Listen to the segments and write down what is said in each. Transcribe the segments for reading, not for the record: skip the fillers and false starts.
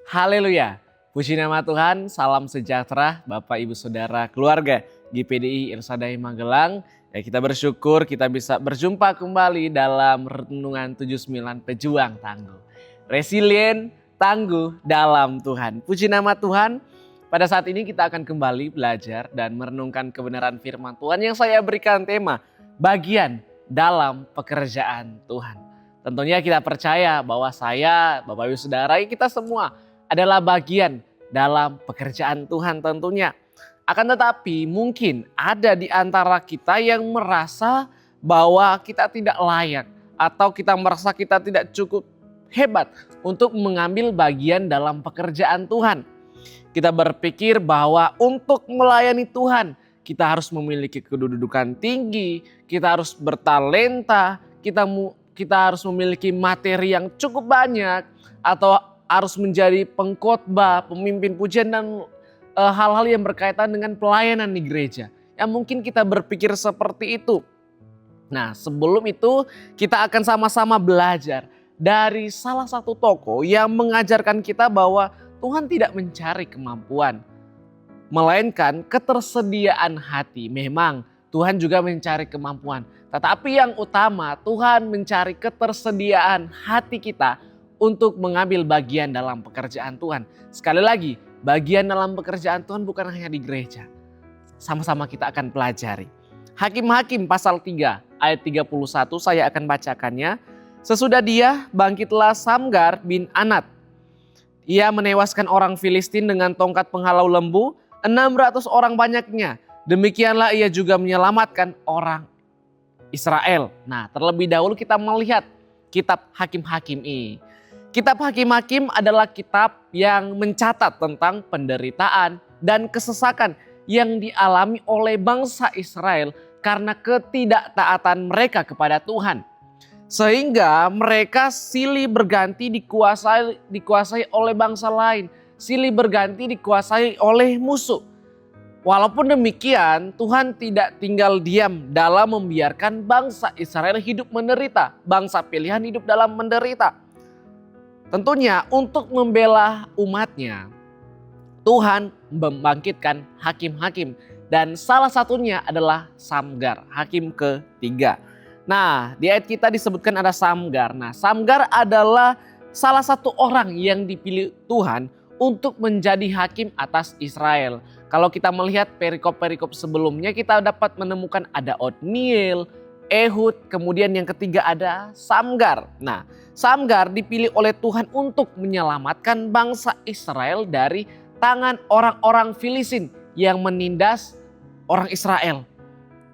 Haleluya. Puji nama Tuhan, salam sejahtera Bapak Ibu Saudara keluarga GPDI Irsadai Magelang. Ya, kita bersyukur kita bisa berjumpa kembali dalam renungan 79 pejuang tangguh. Resilient, tangguh dalam Tuhan. Puji nama Tuhan. Pada saat ini kita akan kembali belajar dan merenungkan kebenaran firman Tuhan yang saya berikan tema bagian dalam pekerjaan Tuhan. Tentunya kita percaya bahwa saya, Bapak Ibu Saudara, kita semua adalah bagian dalam pekerjaan Tuhan tentunya. Akan tetapi mungkin ada di antara kita yang merasa bahwa kita tidak layak atau kita merasa kita tidak cukup hebat untuk mengambil bagian dalam pekerjaan Tuhan. Kita berpikir bahwa untuk melayani Tuhan kita harus memiliki kedudukan tinggi, kita harus bertalenta, kita harus memiliki materi yang cukup banyak atau harus menjadi pengkhotbah, pemimpin pujian dan hal-hal yang berkaitan dengan pelayanan di gereja. Yang mungkin kita berpikir seperti itu. Nah, sebelum itu kita akan sama-sama belajar dari salah satu tokoh yang mengajarkan kita bahwa Tuhan tidak mencari kemampuan, melainkan ketersediaan hati. Memang Tuhan juga mencari kemampuan, tetapi yang utama Tuhan mencari ketersediaan hati kita untuk mengambil bagian dalam pekerjaan Tuhan. Sekali lagi, bagian dalam pekerjaan Tuhan bukan hanya di gereja. Sama-sama kita akan pelajari. Hakim-Hakim pasal 3 ayat 31 saya akan bacakannya. Sesudah dia bangkitlah Samgar bin Anat. Ia menewaskan orang Filistin dengan tongkat penghalau lembu, 600 orang banyaknya. Demikianlah ia juga menyelamatkan orang Israel. Nah, terlebih dahulu kita melihat kitab Hakim-Hakim ini. Kitab Hakim-Hakim adalah kitab yang mencatat tentang penderitaan dan kesesakan yang dialami oleh bangsa Israel karena ketidaktaatan mereka kepada Tuhan. Sehingga mereka silih berganti dikuasai oleh bangsa lain, silih berganti dikuasai oleh musuh. Walaupun demikian, Tuhan tidak tinggal diam dalam membiarkan bangsa Israel hidup menderita, bangsa pilihan hidup dalam menderita. Tentunya untuk membela umatnya, Tuhan membangkitkan hakim-hakim dan salah satunya adalah Samgar, hakim ketiga. Nah, di ayat kita disebutkan ada Samgar. Nah, Samgar adalah salah satu orang yang dipilih Tuhan untuk menjadi hakim atas Israel. Kalau kita melihat perikop-perikop sebelumnya, kita dapat menemukan ada Otniel, Ehud, kemudian yang ketiga ada Samgar. Nah, Samgar dipilih oleh Tuhan untuk menyelamatkan bangsa Israel dari tangan orang-orang Filistin yang menindas orang Israel.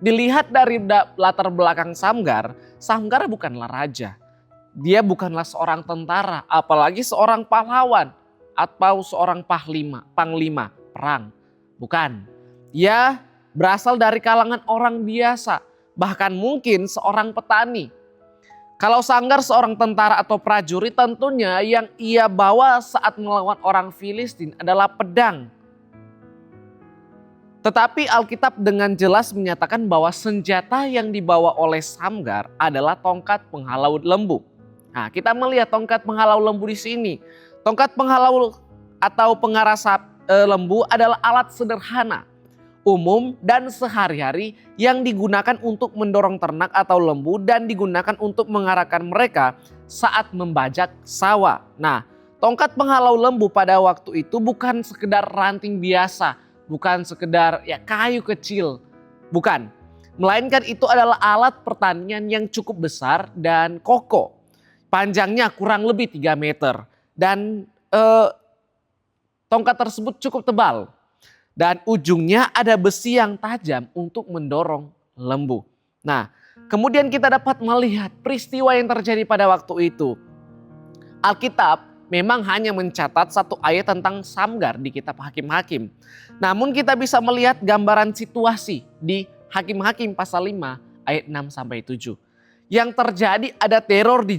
Dilihat dari latar belakang Samgar, Samgar bukanlah raja. Dia bukanlah seorang tentara, apalagi seorang pahlawan atau seorang panglima perang. Bukan. Dia berasal dari kalangan orang biasa, bahkan mungkin seorang petani. Kalau Samgar seorang tentara atau prajurit, tentunya yang ia bawa saat melawan orang Filistin adalah pedang. Tetapi Alkitab dengan jelas menyatakan bahwa senjata yang dibawa oleh Samgar adalah tongkat penghalau lembu. Nah, kita melihat tongkat penghalau lembu di sini. Tongkat penghalau atau pengaras lembu adalah alat sederhana, umum dan sehari-hari yang digunakan untuk mendorong ternak atau lembu dan digunakan untuk mengarahkan mereka saat membajak sawah. Nah, tongkat penghalau lembu pada waktu itu bukan sekedar ranting biasa, bukan sekedar kayu kecil, bukan. Melainkan itu adalah alat pertanian yang cukup besar dan kokoh. Panjangnya kurang lebih 3 meter dan tongkat tersebut cukup tebal. Dan ujungnya ada besi yang tajam untuk mendorong lembu. Nah, kemudian kita dapat melihat peristiwa yang terjadi pada waktu itu. Alkitab memang hanya mencatat satu ayat tentang Samgar di kitab Hakim-Hakim. Namun kita bisa melihat gambaran situasi di Hakim-Hakim pasal 5 ayat 6-7. Yang terjadi ada teror di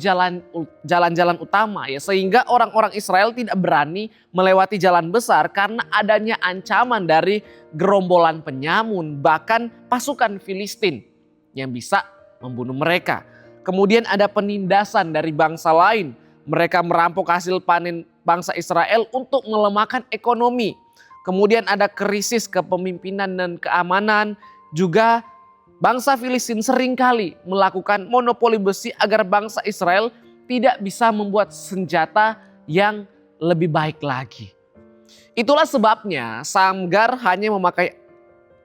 jalan-jalan utama, sehingga orang-orang Israel tidak berani melewati jalan besar karena adanya ancaman dari gerombolan penyamun, bahkan pasukan Filistin yang bisa membunuh mereka. Kemudian ada penindasan dari bangsa lain, Mereka merampok hasil panen bangsa Israel untuk melemahkan ekonomi. Kemudian ada krisis kepemimpinan dan keamanan. Juga bangsa Filistin seringkali melakukan monopoli besi agar bangsa Israel tidak bisa membuat senjata yang lebih baik lagi. Itulah sebabnya Samgar hanya memakai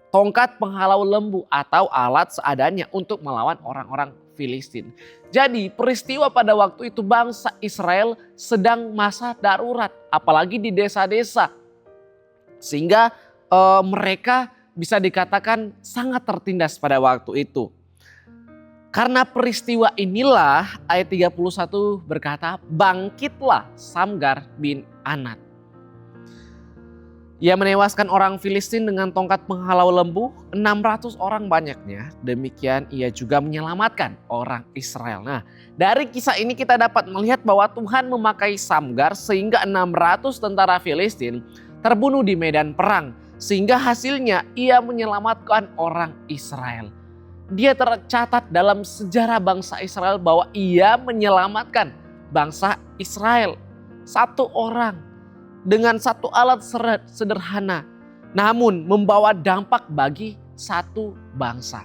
tongkat penghalau lembu atau alat seadanya untuk melawan orang-orang Filistin. Jadi peristiwa pada waktu itu bangsa Israel sedang masa darurat, apalagi di desa-desa. Sehingga mereka bisa dikatakan sangat tertindas pada waktu itu. Karena peristiwa inilah ayat 31 berkata, bangkitlah Samgar bin Anat. Ia menewaskan orang Filistin dengan tongkat penghalau lembu, 600 orang banyaknya. Demikian ia juga menyelamatkan orang Israel. Nah, dari kisah ini kita dapat melihat bahwa Tuhan memakai Samgar sehingga 600 tentara Filistin terbunuh di medan perang. Sehingga hasilnya ia menyelamatkan orang Israel. Dia tercatat dalam sejarah bangsa Israel bahwa ia menyelamatkan bangsa Israel. Satu orang. Dengan satu alat sederhana, namun membawa dampak bagi satu bangsa.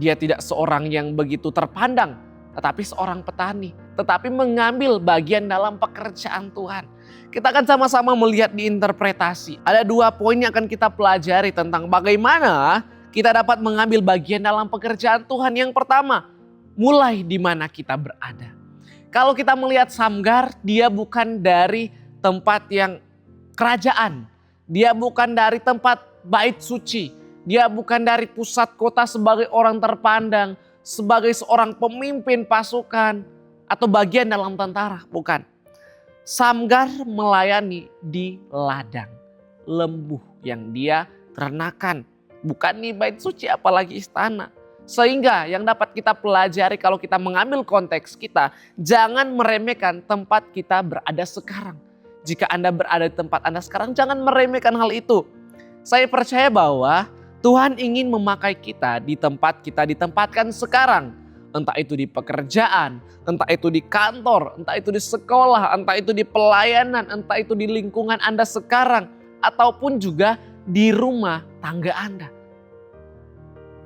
Dia tidak seorang yang begitu terpandang, tetapi seorang petani, tetapi mengambil bagian dalam pekerjaan Tuhan. Kita akan sama-sama melihat di interpretasi. Ada 2 poin yang akan kita pelajari tentang bagaimana kita dapat mengambil bagian dalam pekerjaan Tuhan. Yang pertama, mulai di mana kita berada. Kalau kita melihat Samgar, dia bukan dari tempat yang kerajaan. Dia bukan dari tempat bait suci. Dia bukan dari pusat kota sebagai orang terpandang, sebagai seorang pemimpin pasukan atau bagian dalam tentara. Bukan. Samgar melayani di ladang lembu yang dia ternakan. Bukan di bait suci apalagi istana. Sehingga yang dapat kita pelajari kalau kita mengambil konteks kita, jangan meremehkan tempat kita berada sekarang. Jika Anda berada di tempat Anda sekarang, jangan meremehkan hal itu. Saya percaya bahwa Tuhan ingin memakai kita di tempat kita ditempatkan sekarang. Entah itu di pekerjaan, entah itu di kantor, entah itu di sekolah, entah itu di pelayanan, entah itu di lingkungan Anda sekarang. Ataupun juga di rumah tangga Anda.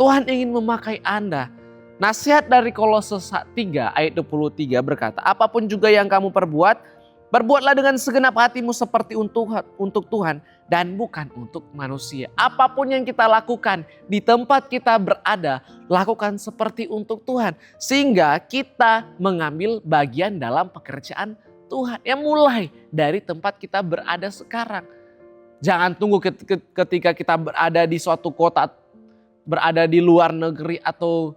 Tuhan ingin memakai Anda. Nasihat dari Kolose 3 ayat 23 berkata, apapun juga yang kamu perbuat, berbuatlah dengan segenap hatimu seperti untuk Tuhan dan bukan untuk manusia. Apapun yang kita lakukan di tempat kita berada, lakukan seperti untuk Tuhan. Sehingga kita mengambil bagian dalam pekerjaan Tuhan. Yang mulai dari tempat kita berada sekarang. Jangan tunggu ketika kita berada di suatu kota, berada di luar negeri atau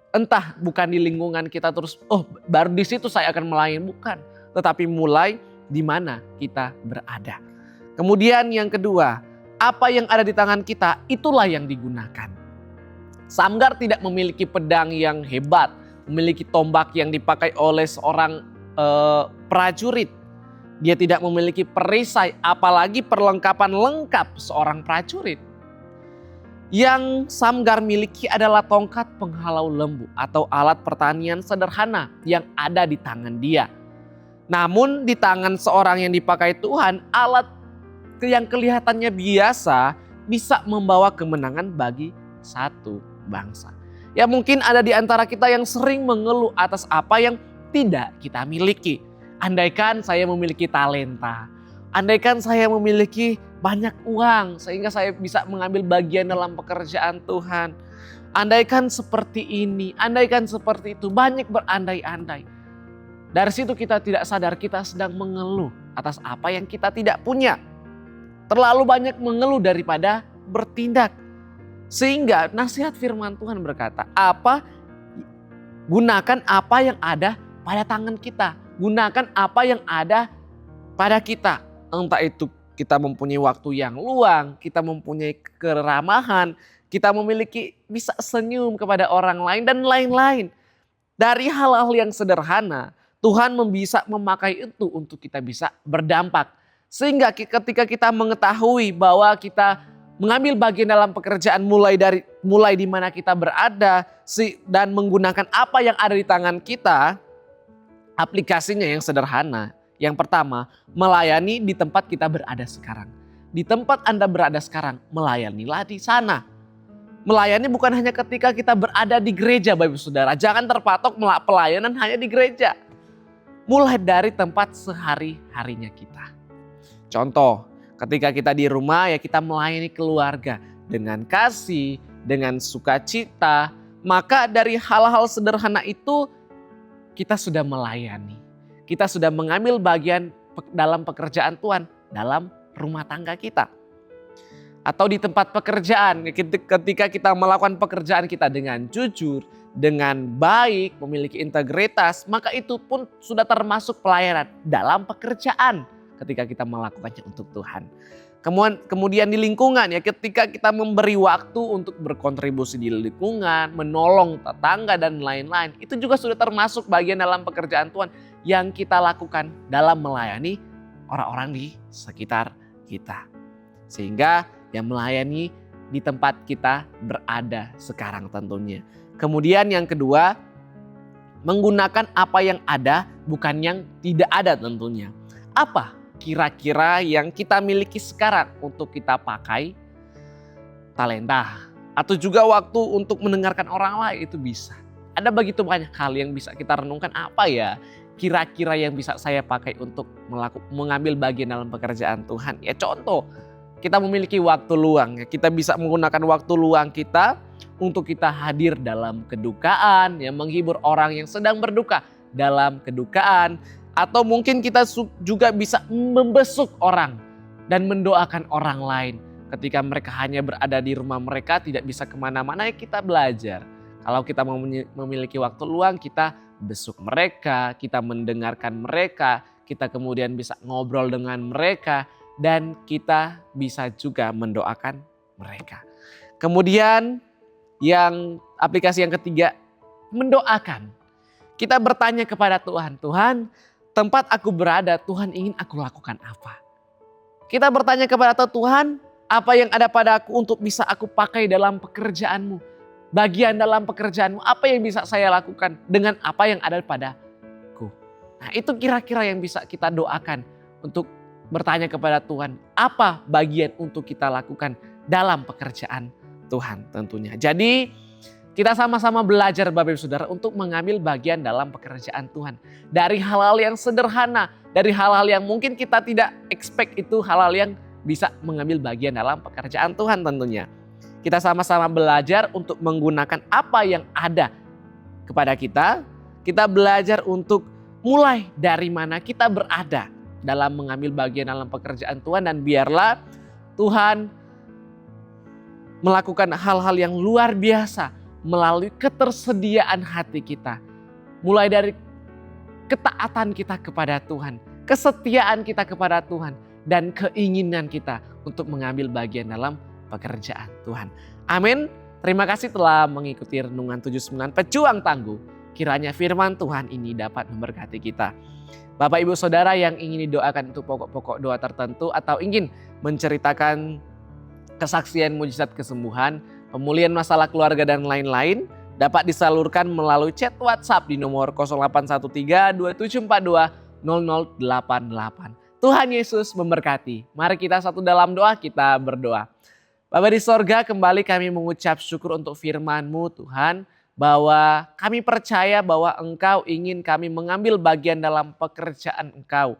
entah bukan di lingkungan kita terus, baru di situ saya akan melayani. Bukan. Tetapi mulai di mana kita berada. Kemudian yang kedua, apa yang ada di tangan kita itulah yang digunakan. Samgar tidak memiliki pedang yang hebat, memiliki tombak yang dipakai oleh seorang prajurit. Dia tidak memiliki perisai, apalagi perlengkapan lengkap seorang prajurit. Yang Samgar miliki adalah tongkat penghalau lembu atau alat pertanian sederhana yang ada di tangan dia. Namun di tangan seorang yang dipakai Tuhan, alat yang kelihatannya biasa bisa membawa kemenangan bagi satu bangsa. Ya mungkin ada di antara kita yang sering mengeluh atas apa yang tidak kita miliki. Andaikan saya memiliki talenta, andaikan saya memiliki banyak uang sehingga saya bisa mengambil bagian dalam pekerjaan Tuhan. Andaikan seperti ini, andaikan seperti itu, banyak berandai-andai. Dari situ kita tidak sadar kita sedang mengeluh atas apa yang kita tidak punya. Terlalu banyak mengeluh daripada bertindak. Sehingga nasihat firman Tuhan berkata, gunakan apa yang ada pada tangan kita. Gunakan apa yang ada pada kita. Entah itu kita mempunyai waktu yang luang, kita mempunyai keramahan, kita memiliki bisa senyum kepada orang lain dan lain-lain. Dari hal-hal yang sederhana, Tuhan bisa memakai itu untuk kita bisa berdampak. Sehingga ketika kita mengetahui bahwa kita mengambil bagian dalam pekerjaan mulai di mana kita berada dan menggunakan apa yang ada di tangan kita, Aplikasinya yang sederhana. Yang pertama, melayani di tempat kita berada sekarang. Di tempat Anda berada sekarang, melayanilah di sana. Melayani bukan hanya ketika kita berada di gereja, Bapak Ibu Saudara. Jangan terpatok pelayanan hanya di gereja. Mulai dari tempat sehari-harinya kita. Contoh, ketika kita di rumah ya kita melayani keluarga dengan kasih, dengan sukacita. Maka dari hal-hal sederhana itu kita sudah melayani. Kita sudah mengambil bagian dalam pekerjaan Tuhan, dalam rumah tangga kita. Atau di tempat pekerjaan, ketika kita melakukan pekerjaan kita dengan jujur, dengan baik, memiliki integritas, maka itu pun sudah termasuk pelayanan dalam pekerjaan ketika kita melakukannya untuk Tuhan. Kemudian di lingkungan ya, ketika kita memberi waktu untuk berkontribusi di lingkungan, menolong tetangga dan lain-lain, itu juga sudah termasuk bagian dalam pekerjaan Tuhan yang kita lakukan dalam melayani orang-orang di sekitar kita. Sehingga yang melayani di tempat kita berada sekarang tentunya. Kemudian yang kedua, menggunakan apa yang ada bukan yang tidak ada tentunya. Apa kira-kira yang kita miliki sekarang untuk kita pakai? Talenta atau juga waktu untuk mendengarkan orang lain itu bisa. Ada begitu banyak hal yang bisa kita renungkan, apa ya kira-kira yang bisa saya pakai untuk mengambil bagian dalam pekerjaan Tuhan. Ya contoh, kita memiliki waktu luang, kita bisa menggunakan waktu luang kita untuk kita hadir dalam kedukaan, ya menghibur orang yang sedang berduka dalam kedukaan. Atau mungkin kita juga bisa membesuk orang dan mendoakan orang lain. Ketika mereka hanya berada di rumah mereka, tidak bisa kemana-mana, ya kita belajar. Kalau kita memiliki waktu luang, kita besuk mereka, kita mendengarkan mereka, kita kemudian bisa ngobrol dengan mereka, dan kita bisa juga mendoakan mereka. Kemudian yang aplikasi yang ketiga, mendoakan. Kita bertanya kepada Tuhan, Tuhan, tempat aku berada, Tuhan ingin aku lakukan apa? Kita bertanya kepada Tuhan, apa yang ada pada aku untuk bisa aku pakai dalam pekerjaanmu? Bagian dalam pekerjaanmu, apa yang bisa saya lakukan dengan apa yang ada padaku? Nah, itu kira-kira yang bisa kita doakan untuk bertanya kepada Tuhan, apa bagian untuk kita lakukan dalam pekerjaan Tuhan tentunya. Jadi kita sama-sama belajar Bapak Ibu Saudara untuk mengambil bagian dalam pekerjaan Tuhan. Dari hal-hal yang sederhana, dari hal-hal yang mungkin kita tidak expect, itu hal-hal yang bisa mengambil bagian dalam pekerjaan Tuhan tentunya. Kita sama-sama belajar untuk menggunakan apa yang ada kepada kita. Kita belajar untuk mulai dari mana kita berada dalam mengambil bagian dalam pekerjaan Tuhan. Dan biarlah Tuhan melakukan hal-hal yang luar biasa melalui ketersediaan hati kita. Mulai dari ketaatan kita kepada Tuhan, kesetiaan kita kepada Tuhan, dan keinginan kita untuk mengambil bagian dalam pekerjaan Tuhan. Amin. Terima kasih telah mengikuti Renungan 79 Pejuang Tangguh. Kiranya firman Tuhan ini dapat memberkati kita. Bapak Ibu Saudara yang ingin didoakan untuk pokok-pokok doa tertentu atau ingin menceritakan kesaksian mujizat kesembuhan, pemulihan masalah keluarga dan lain-lain, dapat disalurkan melalui chat WhatsApp di nomor 0813 2742 0088. Tuhan Yesus memberkati. Mari kita satu dalam doa, kita berdoa. Bapa di sorga, kembali kami mengucap syukur untuk firman-Mu Tuhan, bahwa kami percaya bahwa Engkau ingin kami mengambil bagian dalam pekerjaan Engkau.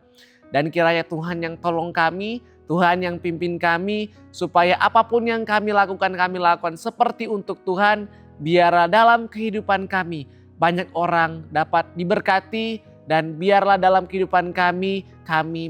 Dan kiranya Tuhan yang tolong kami, Tuhan yang pimpin kami, supaya apapun yang kami lakukan seperti untuk Tuhan. Biarlah dalam kehidupan kami banyak orang dapat diberkati, dan biarlah dalam kehidupan kami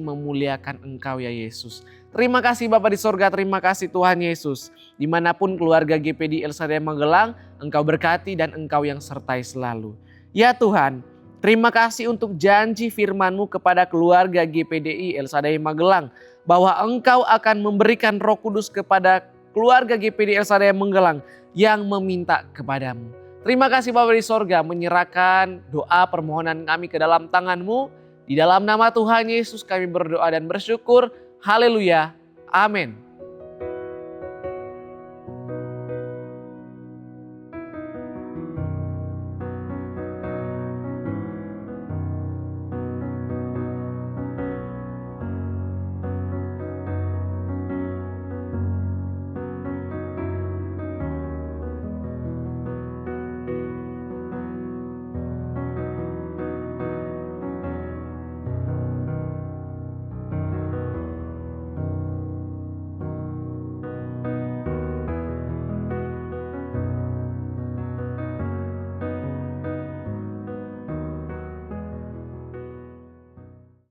memuliakan Engkau ya Yesus. Terima kasih Bapa di sorga, terima kasih Tuhan Yesus. Dimanapun keluarga GPD El Shaddai Magelang, Engkau berkati dan Engkau yang sertai selalu. Ya Tuhan, terima kasih untuk janji firman-Mu kepada keluarga GPDI El Shaddai Magelang, bahwa Engkau akan memberikan Roh Kudus kepada keluarga GPD El Shaddai Magelang yang meminta kepadamu. Terima kasih Bapa di sorga, menyerahkan doa permohonan kami ke dalam tangan-Mu. Di dalam nama Tuhan Yesus kami berdoa dan bersyukur. Haleluya. Amin.